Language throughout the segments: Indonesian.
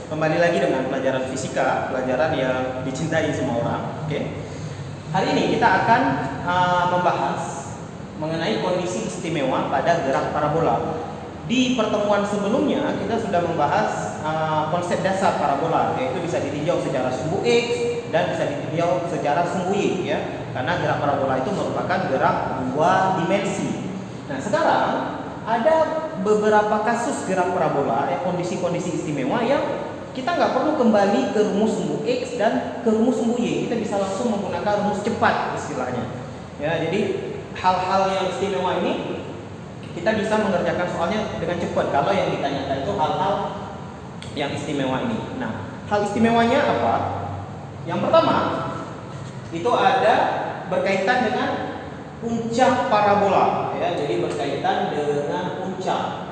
Kembali lagi dengan pelajaran fisika, pelajaran yang dicintai semua orang. Oke. Hari ini kita akan membahas mengenai kondisi istimewa pada gerak parabola. Di pertemuan sebelumnya kita sudah membahas konsep dasar parabola, yaitu bisa ditinjau secara sumbu X dan bisa ditinjau secara sumbu Y, ya. Karena gerak parabola itu merupakan gerak dua dimensi. Nah, sekarang ada beberapa kasus gerak parabola, kondisi-kondisi istimewa yang kita nggak perlu kembali ke rumus sumbu X dan ke rumus sumbu Y. Kita bisa langsung menggunakan rumus cepat istilahnya. Ya, jadi hal-hal yang istimewa ini kita bisa mengerjakan soalnya dengan cepat kalau yang ditanyakan itu hal-hal yang istimewa ini. Nah, hal istimewanya apa? Yang pertama itu ada berkaitan dengan puncak parabola, ya. Jadi berkaitan dengan puncak.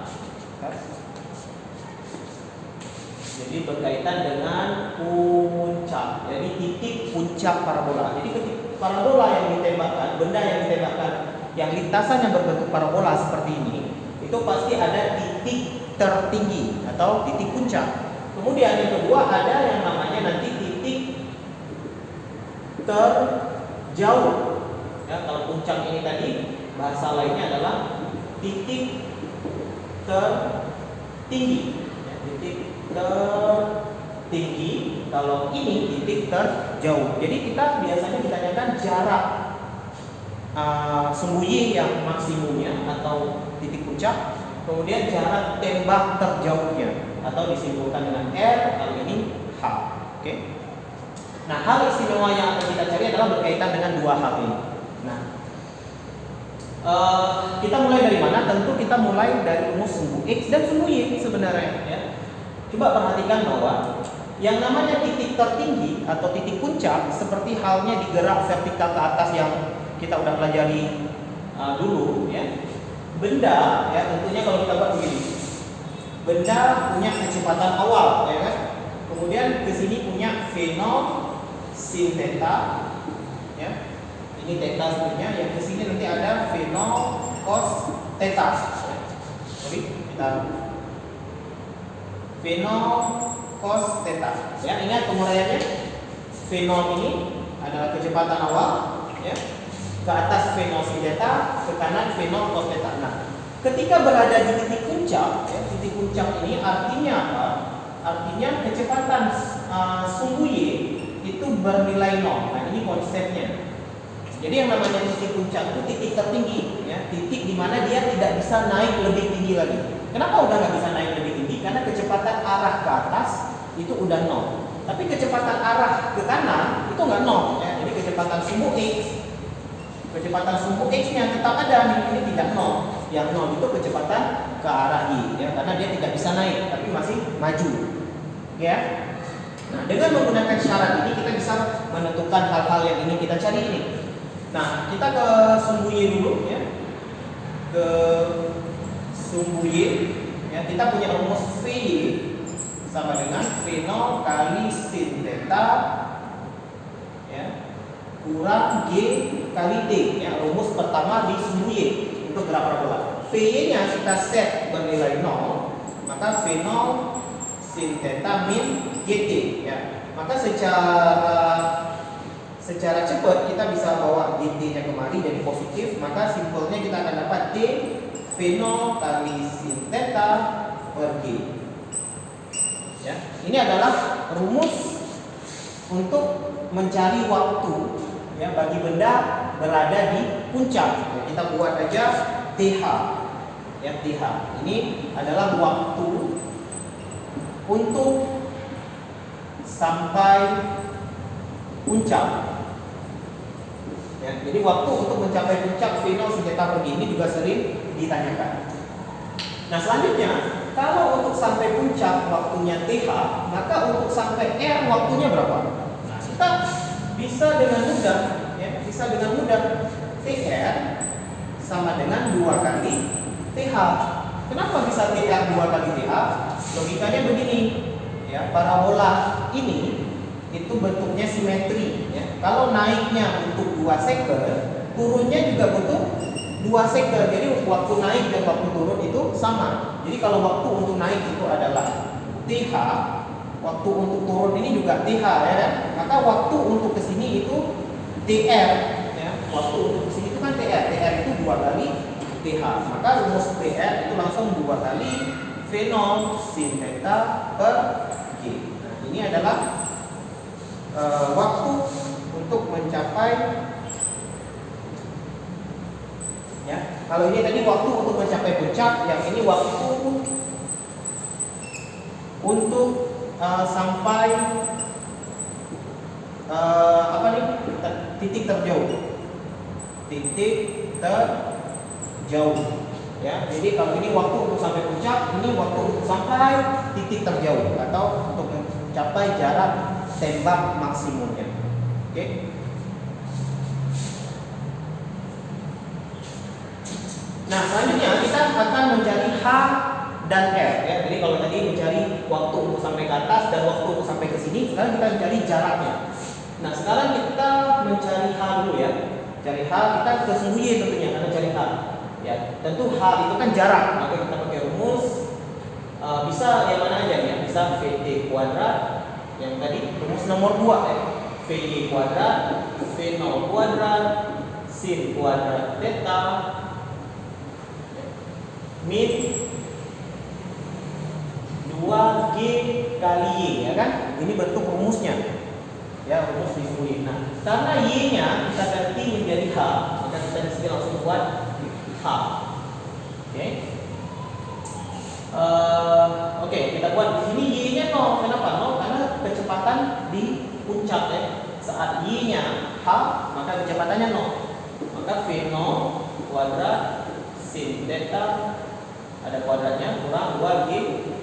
Jadi berkaitan dengan puncak. Jadi titik puncak parabola. Jadi ketika parabola yang ditembakkan, benda yang ditembakkan yang lintasannya berbentuk parabola seperti ini, itu pasti ada titik tertinggi atau titik puncak. Kemudian yang kedua ada yang namanya nanti titik terjauh. Ya, kalau puncak ini tadi bahasa lainnya adalah titik tertinggi. Ya, titik tertinggi. Kalau ini titik terjauh. Jadi kita biasanya ditanyakan jarak sumbu Y yang maksimumnya atau titik puncak, kemudian jarak tembak terjauhnya atau disimpulkan dengan R, kalau ini H. Oke. Nah, hal istimewa yang akan kita cari adalah berkaitan dengan dua hal ini. Nah, kita mulai dari mana? Tentu kita mulai dari rumus sumbu X dan sumbu Y sebenarnya, ya. Coba perhatikan bahwa yang namanya titik tertinggi atau titik puncak seperti halnya di gerak vertikal ke atas yang kita udah pelajari dulu, ya. Benda, ya, tentunya kalau kita buat begini, benda punya kecepatan awal, ya kan? Kemudian ke sini punya V0 sin theta, ya. Ini theta sebenarnya, yang ke sini nanti ada V0 cos theta. Ya. Jadi kita V0 cos theta. Ya, ingat penguraiannya. V0 ini adalah kecepatan awal, ya. Ke atas V0 sin theta, ke kanan V0 cos theta. Nah, ketika berada di titik puncak, ya, titik puncak ini artinya apa? Artinya kecepatan sumbu Y itu bernilai 0. Nah, ini konsepnya. Jadi yang namanya titik puncak itu titik tertinggi, ya, titik di mana dia tidak bisa naik lebih tinggi lagi. Kenapa udah nggak bisa naik lebih tinggi? Karena kecepatan arah ke atas itu udah 0. Tapi kecepatan arah ke kanan itu nggak 0, ya. Jadi kecepatan sumbu X, kecepatan sumbu X-nya tetap ada, ini tidak 0. Yang 0 itu kecepatan ke arah Y, ya, karena dia tidak bisa naik tapi masih maju, ya. Nah, dengan menggunakan syarat ini kita bisa menentukan hal-hal yang ingin kita cari ini. Nah, kita ke sumbu Y dulu, ya. Ke sumbu Y, ya, kita punya rumus V sama dengan V0 kali sin theta, ya, kurang G kali T, ya, rumus pertama di sumbu Y untuk gerak parabola. V-nya kita set bernilai 0, maka V0 sin theta min GT, ya. Maka secara cepat kita bisa bawa GT-nya kemari jadi positif, maka simpelnya kita akan dapat D V0 kali sin theta per G. Ya, ini adalah rumus untuk mencari waktu, ya, bagi benda berada di puncak. Ya, kita buat aja TH, ya, TH. Ini adalah waktu untuk sampai puncak. Ya, jadi waktu untuk mencapai puncak V0 sin theta per G ini juga sering ditanyakan. Nah, selanjutnya kalau untuk sampai puncak waktunya TH, maka untuk sampai R waktunya berapa? Nah, kita bisa dengan mudah, ya, bisa dengan mudah TR sama dengan 2 kali TH. Kenapa bisa TR 2 kali TH? Logikanya begini, ya, parabola ini itu bentuknya simetri, ya. Kalau naiknya butuh 2 second, turunnya juga butuh 2 second. Jadi waktu naik dan waktu turun itu sama. Jadi kalau waktu untuk naik itu adalah TH, waktu untuk turun ini juga TH ya kan? Maka waktu untuk ke sini itu TR ya. Waktu untuk ke sini itu kan TR. TR itu 2 kali TH. Maka rumus TR itu langsung 2 kali V0 sin theta per G. Nah, ini adalah waktu untuk mencapai ya. Kalau ini tadi waktu untuk mencapai puncak, yang ini waktu untuk sampai apa nih? Titik terjauh. Titik terjauh. Ya, jadi kalau ini waktu untuk sampai puncak, ini waktu untuk sampai titik terjauh atau untuk mencapai jarak tembak maksimumnya. Oke. Nah, selanjutnya kita akan mencari H dan R ya. Jadi kalau tadi mencari waktu untuk sampai ke atas dan waktu untuk sampai ke sini, sekarang kita mencari jaraknya. Nah, sekarang kita mencari H dulu ya. Cari H, kita ke sumbu Y tentunya karena cari H. Ya, tentu H itu kan jarak, maka kita pakai rumus bisa yang mana aja ya? Bisa VT kuadrat yang tadi rumus nomor 2 ya. VY kuadrat, V0 kuadrat, sin kuadrat theta min 2G kali Y ya kan? Ini bentuk rumusnya. Ya, rumus di sumbu Y. Nah, karena Y-nya kita ganti menjadi H, maka kita di sini langsung buat H. Oke. Oke, kita buat di sini Y-nya 0. Kenapa 0? Karena kecepatan di puncak ya. Saat Y-nya H, maka kecepatannya 0. Maka V0 kuadrat sin theta ada kuadratnya kurang 2G.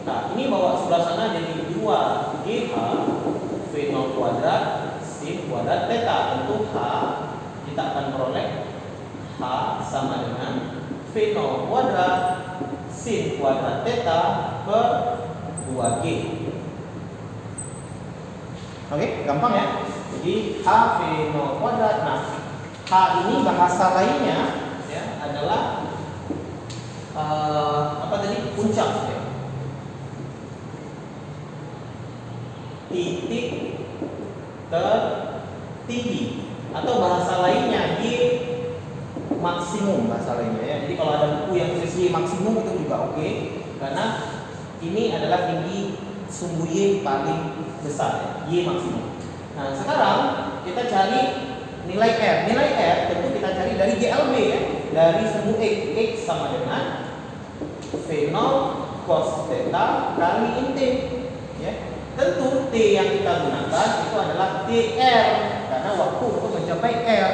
Nah, ini bawa sebelah sana jadi 2GH V0 kuadrat sin kuadrat theta. Tentu H kita akan peroleh H sama dengan V0 kuadrat sin kuadrat theta per 2G. Oke, gampang ya. Jadi H V0 kuadrat. Nah, H ini bahasa lainnya ya adalah apa tadi? Puncak ya. Titik tertinggi atau bahasa lainnya Y maksimum bahasa lainnya ya. Jadi kalau ada buku yang tulis Y maksimum itu juga oke, karena ini adalah tinggi sumbu Y paling besar ya, Y maksimum. Nah, sekarang kita cari nilai R. Nilai R tentu kita cari dari GLB ya, dari sumbu X sama dengan V0 cos theta kali int ya. Tentu T yang kita gunakan itu adalah TR karena waktu untuk mencapai R.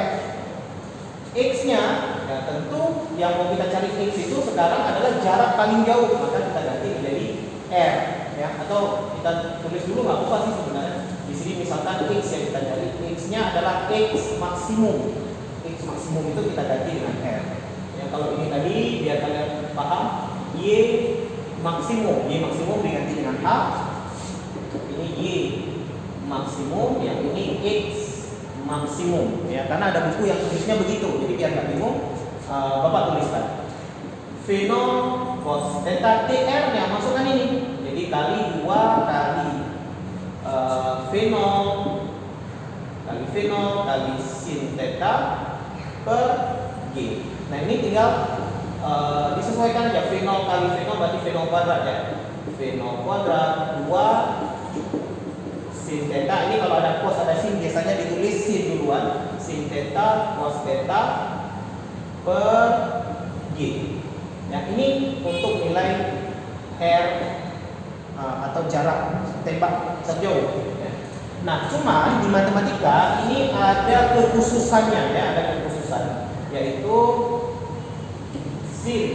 X-nya ya tentu yang mau kita cari X itu sekarang adalah jarak paling jauh, maka kita ganti menjadi R ya, atau kita tulis dulu nggak apa sih sebenarnya. Di sini misalkan X yang kita cari, X-nya adalah X maksimum. X maksimum itu kita ganti dengan R. Ya, kalau ini tadi biar kalian paham, Y maksimum diganti dengan H. Ini Y maksimum, yang ini X maksimum ya, karena ada buku yang tulisnya begitu, jadi biar nggak bingung Bapak tuliskan V0 cos theta TR nya masukkan ini, jadi kali 2 kali V0 kali sin theta per G. Nah, ini tinggal disesuaikan aja, V0 kali V0 berarti V0 kuadrat ya, V0 kuadrat 2 sin theta. Ini kalau ada cos ada sin biasanya ditulis sin duluan, sin theta cos theta per G. Ya, ini untuk nilai R atau jarak tembak terjauh ya. Nah, cuman di matematika ini ada kekhususannya ya, ada kekhususan, yaitu sin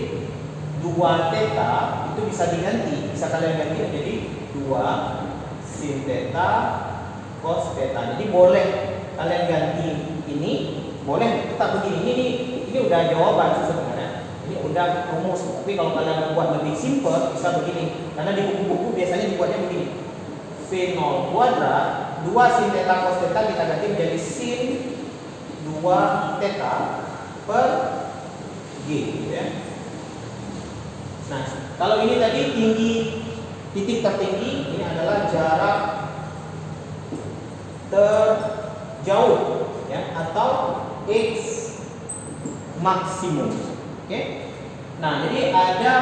2 theta itu bisa diganti, bisa kalian ganti menjadi 2 sin theta cos theta. Jadi boleh kalian ganti ini, boleh tetap begini. Ini udah jawaban sih sebenarnya. Ini udah rumus. Tapi kalau kalian buat lebih simple bisa begini. Karena di buku-buku biasanya dibuatnya begini. V0 kuadrat 2 sin theta cos theta kita ganti menjadi sin 2 theta per G ya. Nah, kalau ini tadi tinggi titik tertinggi, ini adalah jarak maksimum. Oke. Nah, jadi ada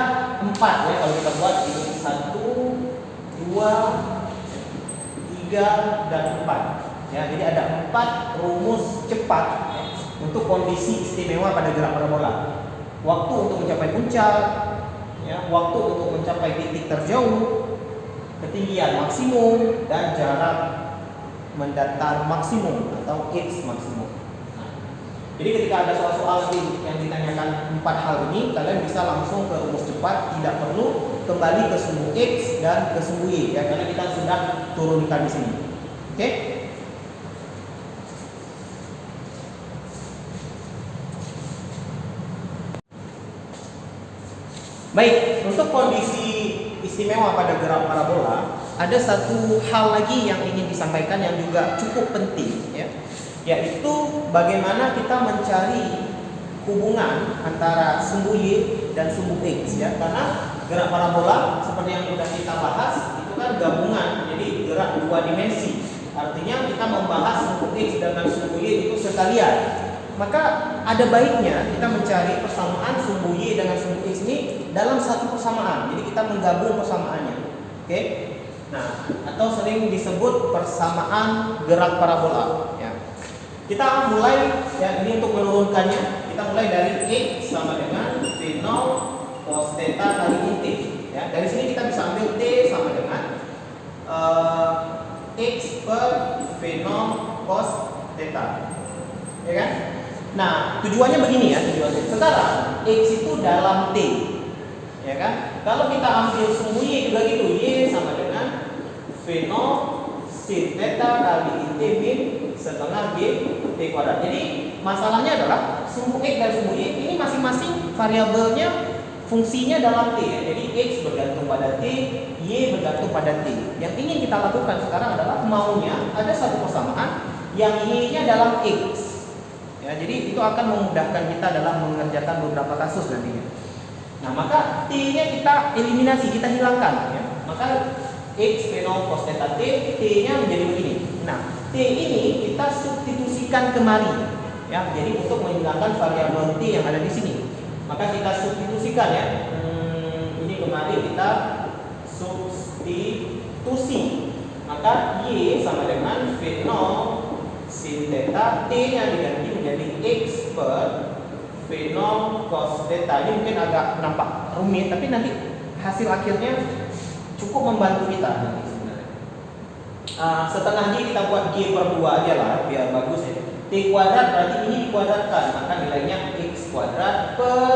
4 ya kalau kita buat ini 1, 2, 3 dan 4. Ya, jadi ada 4 rumus cepat ya, untuk kondisi istimewa pada gerak parabola. Waktu untuk mencapai puncak, ya, waktu untuk mencapai titik terjauh, ketinggian maksimum, dan jarak mendatar maksimum atau x maksimum. Nah, jadi ketika ada soal-soal yang ditanyakan 4 hal ini, kalian bisa langsung ke rumus cepat, tidak perlu kembali ke sumbu x dan ke sumbu y ya, karena kita sudah turunkan di sini. Oke? Baik, untuk kondisi istimewa pada gerak parabola, ada satu hal lagi yang ingin disampaikan yang juga cukup penting ya, yaitu bagaimana kita mencari hubungan antara sumbu y dan sumbu x ya, karena gerak parabola seperti yang sudah kita bahas itu kan gabungan, jadi gerak 2 dimensi. Artinya kita membahas sumbu x dengan sumbu y itu sekalian. Maka ada baiknya kita mencari persamaan sumbu y dengan sumbu x ini dalam satu persamaan. Jadi kita menggabung persamaannya. Oke? Nah, atau sering disebut persamaan gerak parabola ya. Kita mulai ya, ini untuk menurunkannya, kita mulai dari x sama dengan V0 cos theta kali t ya. Dari sini kita bisa ambil t sama dengan x per V0 cos theta. Ya kan? Nah, tujuannya begini ya, tujuannya. Sekarang x itu dalam t. Ya kan? Kalau kita ambil sumbu y juga gitu, y sama dengan V0 sin theta kali t min setengah g t kuadrat. Jadi masalahnya adalah sumbu x dan sumbu y ini masing-masing variabelnya fungsinya dalam t ya. Jadi x bergantung pada t, y bergantung pada t. Yang ingin kita lakukan sekarang adalah maunya ada satu persamaan yang y-nya dalam x. Ya, jadi itu akan memudahkan kita dalam mengerjakan beberapa kasus nantinya. Nah, maka t-nya kita eliminasi, kita hilangkan ya. Maka x V0 cos theta t, t-nya menjadi begini. Nah, t ini kita substitusikan kemari ya. Jadi untuk menghilangkan variabel t yang ada di sini, maka kita substitusikan ya. Ini kemari kita substitusi. Maka y sama dengan V0 sin theta, t-nya diganti menjadi x per V0 cos theta. Ini mungkin agak nampak rumit, tapi nanti hasil akhirnya cukup membantu kita nanti sebenarnya. Setengah g kita buat g per 2 aja lah biar bagus ya. T kuadrat berarti ini dikuadratkan, maka nilainya x kuadrat per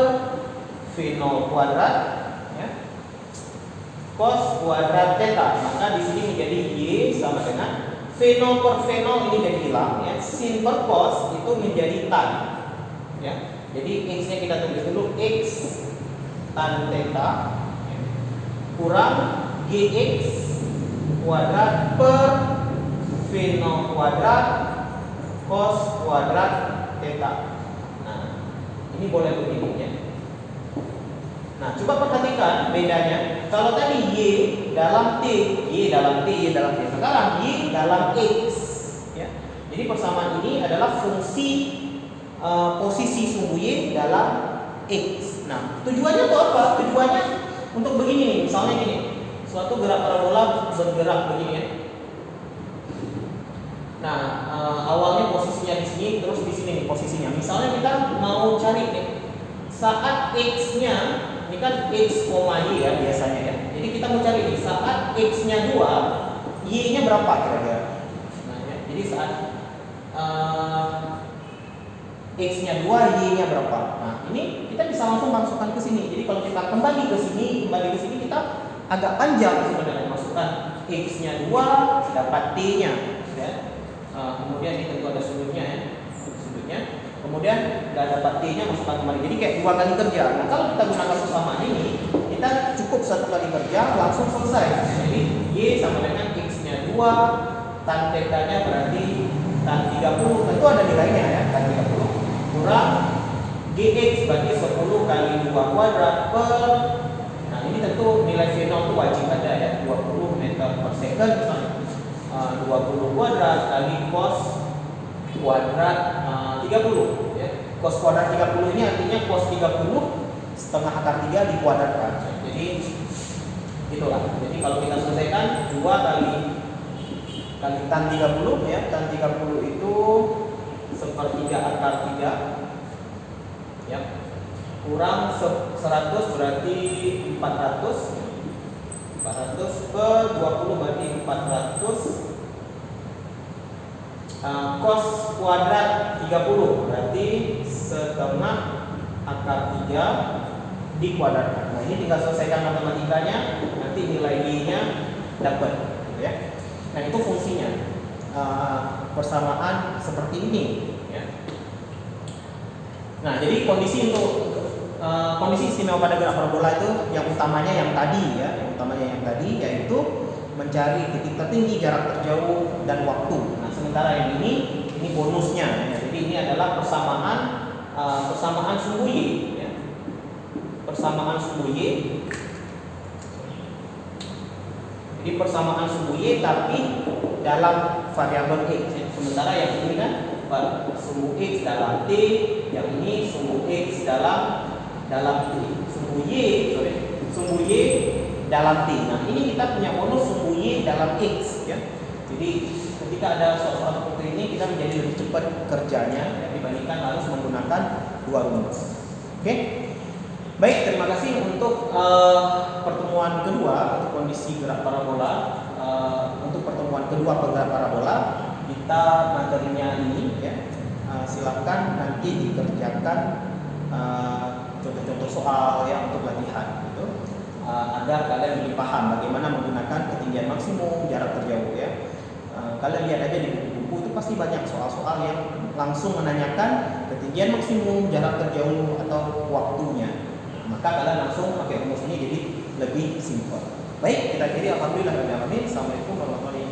V0 kuadrat ya, cos kuadrat theta. Maka di sini menjadi y sama dengan V0 per V0 ini jadi hilang ya. Sin per cos itu menjadi tan ya. Jadi x-nya kita tulis dulu x tan theta ya, kurang gx kuadrat per V0 kuadrat cos kuadrat theta. Nah, ini boleh begini ya. Nah, coba perhatikan bedanya. Kalau tadi y dalam t, y dalam t, y dalam t. Sekarang y dalam x ya. Jadi persamaan ini adalah fungsi posisi sumbu y dalam x. Nah, tujuannya untuk apa? Tujuannya untuk begini nih. Misalnya gini. Suatu gerak parabola bergerak begini ya. Nah, awalnya posisinya di sini, terus di sini nih posisinya. Misalnya kita mau cari nih saat x-nya, ini kan x, y ya biasanya ya. Jadi kita mau cari nih saat x-nya 2, y-nya berapa kira-kira? Nah, ya. Jadi saat x-nya 2, y-nya berapa? Nah, ini kita bisa langsung masukkan ke sini. Jadi kalau kita kembali ke sini kita agak panjang sebenarnya, masukkan x-nya 2 dapat t-nya ya. Kemudian ini tentu ada sudutnya ya, sudutnya. Kemudian nggak dapat t-nya, masukkan kembali. Jadi kayak 2 kali kerja. Nah, kalau kita gunakan persamaan ini, kita cukup 1 kali kerja langsung selesai. Jadi y sama dengan x-nya 2, tan theta-nya berarti tan 30. Tentu ada nilainya ya, tan 30 kurang gx berarti 10 kali 2 kuadrat per, nah ini tentu nilai V0 itu wajib ada ya, 20 meter per second misalnya. 20 kuadrat kali cos kuadrat 30 ya. Cos kuadrat 30 ini artinya cos 30 setengah akar 3 dikuadratkan. Jadi itulah. Jadi kalau kita selesaikan 2 kali tan 30 ya, tan 30 itu sepertiga akar 3 ya, kurang 100 berarti 400 per 20 berarti 400. Cos kuadrat 30 berarti setengah akar 3 dikuadratkan. Nah, ini tinggal selesaikan matematikanya, nanti nilai Y-nya dapat ya. Nah, itu fungsinya. Persamaan seperti ini ya. Nah, jadi kondisi istimewa pada graf parabola itu yang utamanya yang tadi ya, yaitu mencari titik tertinggi, jarak terjauh dan waktu. Nah, sementara yang ini bonusnya ya. Jadi ini adalah persamaan sumbu Y ya. Persamaan sumbu Y. Jadi persamaan sumbu Y tapi dalam variabel X ya. Sementara yang ini kan sumbu X dalam T, yang ini sumbu X dalam T. Sumbu Y dalam T. Nah, ini kita punya bonus sumbu Y dalam X ya. Jadi ketika ada soal-soal seperti ini kita menjadi lebih cepat kerjanya ya, dibandingkan harus menggunakan dua rumus. Oke. Baik, terima kasih untuk pertemuan kedua untuk kondisi gerak parabola. Untuk pertemuan kedua gerak parabola kita materinya ini ya. Silakan nanti dikerjakan contoh-contoh soal ya untuk latihan gitu. Agar kalian lebih paham bagaimana menggunakan ketinggian maksimum, jarak terjauh ya. Kalian lihat aja di buku-buku itu pasti banyak soal-soal yang langsung menanyakan ketinggian maksimum, jarak terjauh atau waktunya. Maka kalian langsung pakai rumus ini jadi lebih simpel. Baik, kita akhiri alhamdulillah. Assalamualaikum warahmatullahi wabarakatuh.